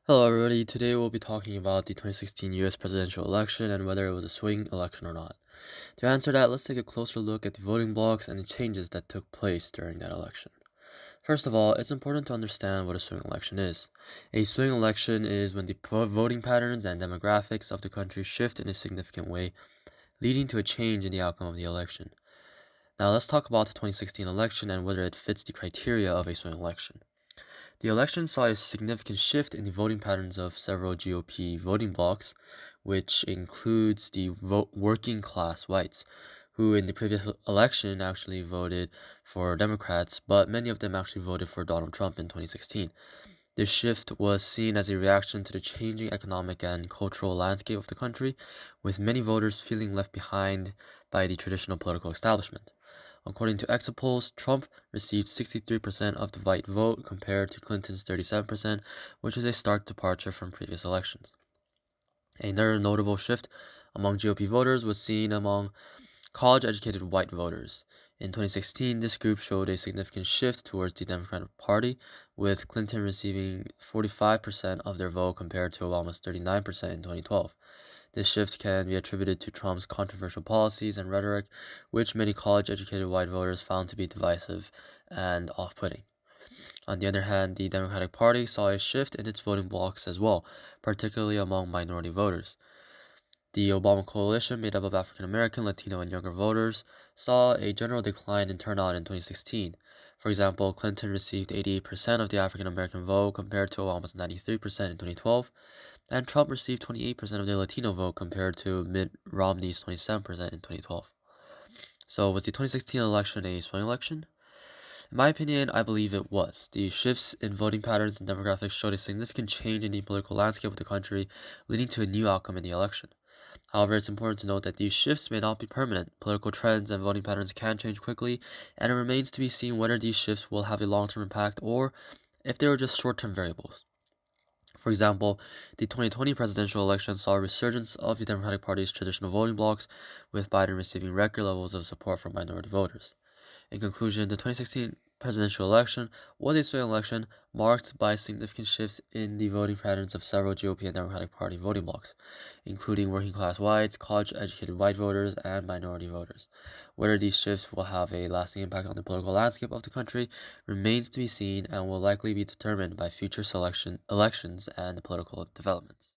Hello everybody, today we'll be talking about the 2016 US presidential election and whether it was a swing election or not. To answer that, let's take a closer look at the voting blocks and the changes that took place during that election. First of all, it's important to understand what a swing election is. A swing election is when the voting patterns and demographics of the country shift in a significant way, leading to a change in the outcome of the election. Now let's talk about the 2016 election and whether it fits the criteria of a swing election. The election saw a significant shift in the voting patterns of several GOP voting blocs, which includes the working class whites, who in the previous election actually voted for Democrats, but many of them actually voted for Donald Trump in 2016. This shift was seen as a reaction to the changing economic and cultural landscape of the country, with many voters feeling left behind by the traditional political establishment. According to exit polls, Trump received 63% of the white vote compared to Clinton's 37%, which is a stark departure from previous elections. Another notable shift among GOP voters was seen among college-educated white voters. In 2016, this group showed a significant shift towards the Democratic Party, with Clinton receiving 45% of their vote compared to Obama's 39% in 2012. This shift can be attributed to Trump's controversial policies and rhetoric, which many college-educated white voters found to be divisive and off-putting. On the other hand, the Democratic Party saw a shift in its voting blocs as well, particularly among minority voters. The Obama coalition, made up of African American, Latino, and younger voters, saw a general decline in turnout in 2016. For example, Clinton received 88% of the African American vote compared to Obama's 93% in 2012, and Trump received 28% of the Latino vote compared to Mitt Romney's 27% in 2012. So, was the 2016 election a swing election? In my opinion, I believe it was. The shifts in voting patterns and demographics showed a significant change in the political landscape of the country, leading to a new outcome in the election. However, it's important to note that these shifts may not be permanent. Political trends and voting patterns can change quickly, and it remains to be seen whether these shifts will have a long-term impact or if they were just short-term variables. For example, the 2020 presidential election saw a resurgence of the Democratic Party's traditional voting blocs, with Biden receiving record levels of support from minority voters. In conclusion, the 2016 presidential election was a swing election marked by significant shifts in the voting patterns of several GOP and Democratic Party voting blocs, including working class whites, college educated white voters, and minority voters. Whether these shifts will have a lasting impact on the political landscape of the country remains to be seen and will likely be determined by future elections and political developments.